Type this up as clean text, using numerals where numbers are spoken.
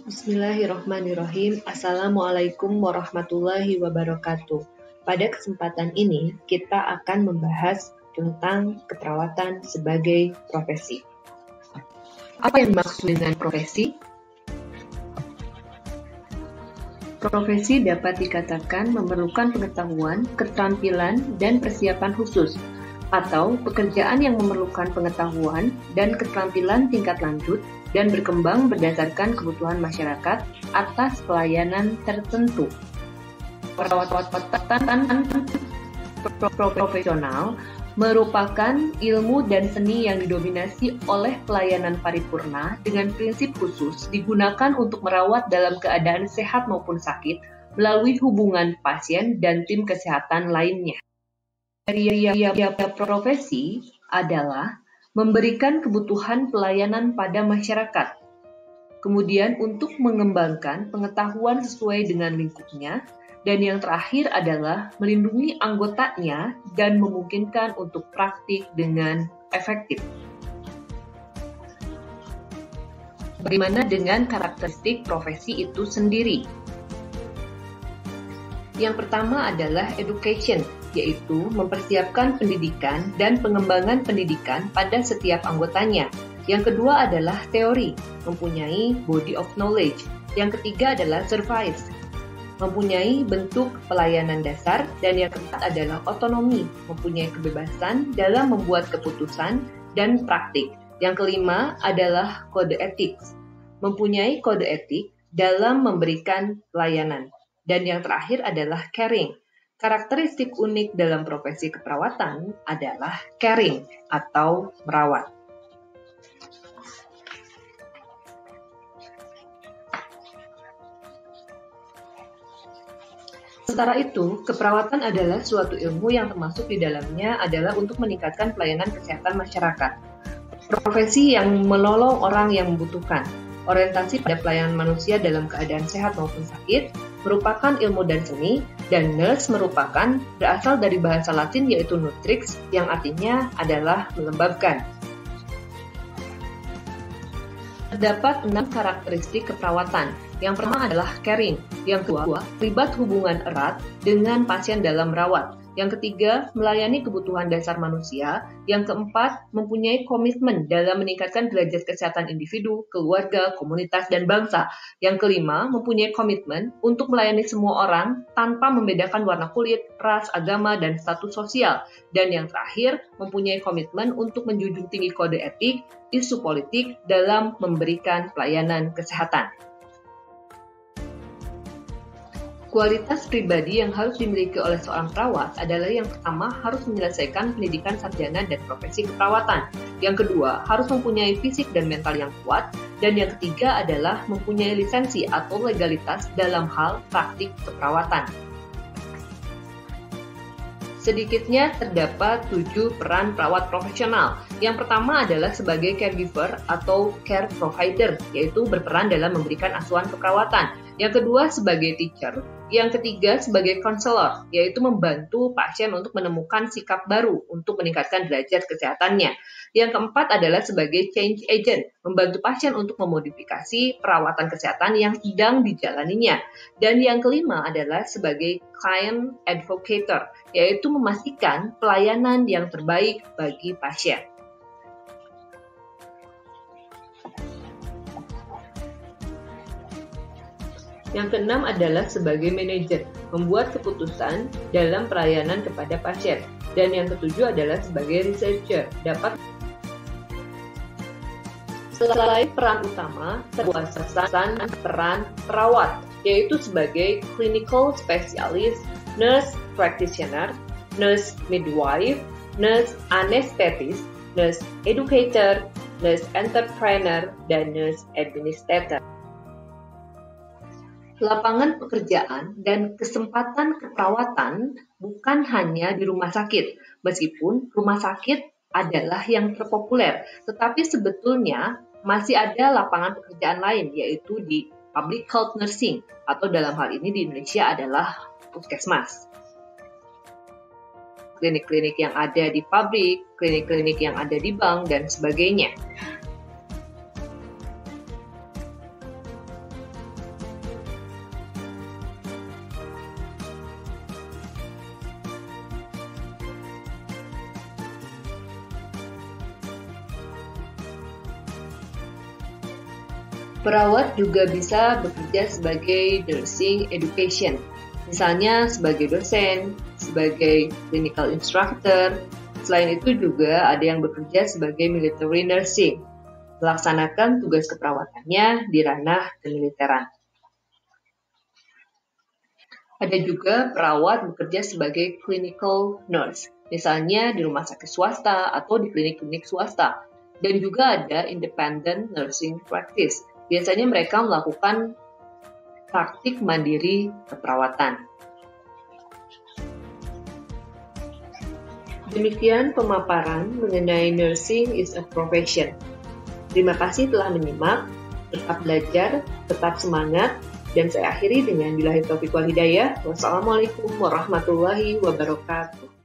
Bismillahirrahmanirrahim. Assalamualaikum warahmatullahi wabarakatuh. Pada kesempatan ini, kita akan membahas tentang keperawatan sebagai profesi. Apa yang dimaksud dengan profesi? Profesi dapat dikatakan memerlukan pengetahuan, keterampilan, dan persiapan khusus, atau pekerjaan yang memerlukan pengetahuan dan keterampilan tingkat lanjut dan berkembang berdasarkan kebutuhan masyarakat atas pelayanan tertentu. Perawatan profesional merupakan ilmu dan seni yang didominasi oleh pelayanan paripurna dengan prinsip khusus digunakan untuk merawat dalam keadaan sehat maupun sakit melalui hubungan pasien dan tim kesehatan lainnya. Kriteria profesi adalah memberikan kebutuhan pelayanan pada masyarakat, kemudian untuk mengembangkan pengetahuan sesuai dengan lingkupnya, dan yang terakhir adalah melindungi anggotanya dan memungkinkan untuk praktik dengan efektif. Bagaimana dengan karakteristik profesi itu sendiri? Yang pertama adalah education, yaitu mempersiapkan pendidikan dan pengembangan pendidikan pada setiap anggotanya. Yang kedua adalah teori, mempunyai body of knowledge. Yang ketiga adalah service, mempunyai bentuk pelayanan dasar. Dan yang keempat adalah otonomi, mempunyai kebebasan dalam membuat keputusan dan praktik. Yang kelima adalah kode etik, mempunyai kode etik dalam memberikan pelayanan. Dan yang terakhir adalah caring. Karakteristik unik dalam profesi keperawatan adalah caring atau merawat. Sementara itu, keperawatan adalah suatu ilmu yang termasuk di dalamnya adalah untuk meningkatkan pelayanan kesehatan masyarakat. Profesi yang menolong orang yang membutuhkan. Orientasi pada pelayanan manusia dalam keadaan sehat maupun sakit merupakan ilmu dan seni, dan nurse merupakan berasal dari bahasa Latin yaitu nutrix yang artinya adalah melembabkan. Terdapat 6 karakteristik keperawatan. Yang pertama adalah caring, yang kedua terlibat hubungan erat dengan pasien dalam merawat. Yang ketiga, melayani kebutuhan dasar manusia. Yang keempat, mempunyai komitmen dalam meningkatkan derajat kesehatan individu, keluarga, komunitas, dan bangsa. Yang kelima, mempunyai komitmen untuk melayani semua orang tanpa membedakan warna kulit, ras, agama, dan status sosial. Dan yang terakhir, mempunyai komitmen untuk menjunjung tinggi kode etik, isu politik dalam memberikan pelayanan kesehatan. Kualitas pribadi yang harus dimiliki oleh seorang perawat adalah yang pertama harus menyelesaikan pendidikan sarjana dan profesi keperawatan. Yang kedua, harus mempunyai fisik dan mental yang kuat. Dan yang ketiga adalah mempunyai lisensi atau legalitas dalam hal praktik keperawatan. Sedikitnya terdapat 7 peran perawat profesional. Yang pertama adalah sebagai caregiver atau care provider, yaitu berperan dalam memberikan asuhan keperawatan. Yang kedua sebagai teacher. Yang ketiga sebagai counselor, yaitu membantu pasien untuk menemukan sikap baru untuk meningkatkan derajat kesehatannya. Yang keempat adalah sebagai change agent, membantu pasien untuk memodifikasi perawatan kesehatan yang sedang dijalaninya. Dan yang kelima adalah sebagai client advocator, yaitu memastikan pelayanan yang terbaik bagi pasien. Yang keenam adalah sebagai manajer, membuat keputusan dalam pelayanan kepada pasien. Dan yang ketujuh adalah sebagai researcher, dapat selain peran utama, terdapat peran perawat, yaitu sebagai clinical specialist, nurse practitioner, nurse midwife, nurse anesthetist, nurse educator, nurse entrepreneur, dan nurse administrator. Lapangan pekerjaan dan kesempatan keperawatan bukan hanya di rumah sakit, meskipun rumah sakit adalah yang terpopuler, tetapi sebetulnya masih ada lapangan pekerjaan lain, yaitu di public health nursing, atau dalam hal ini di Indonesia adalah puskesmas. Klinik-klinik yang ada di pabrik, klinik-klinik yang ada di bank, dan sebagainya. Perawat juga bisa bekerja sebagai nursing education, misalnya sebagai dosen, sebagai clinical instructor. Selain itu juga ada yang bekerja sebagai military nursing, melaksanakan tugas keperawatannya di ranah kemiliteran. Ada juga perawat bekerja sebagai clinical nurse, misalnya di rumah sakit swasta atau di klinik-klinik swasta. Dan juga ada independent nursing practice. Biasanya mereka melakukan praktik mandiri keperawatan. Demikian pemaparan mengenai nursing is a profession. Terima kasih telah menyimak. Tetap belajar, tetap semangat, dan saya akhiri dengan billahi taufiq wal hidayah. Wassalamualaikum warahmatullahi wabarakatuh.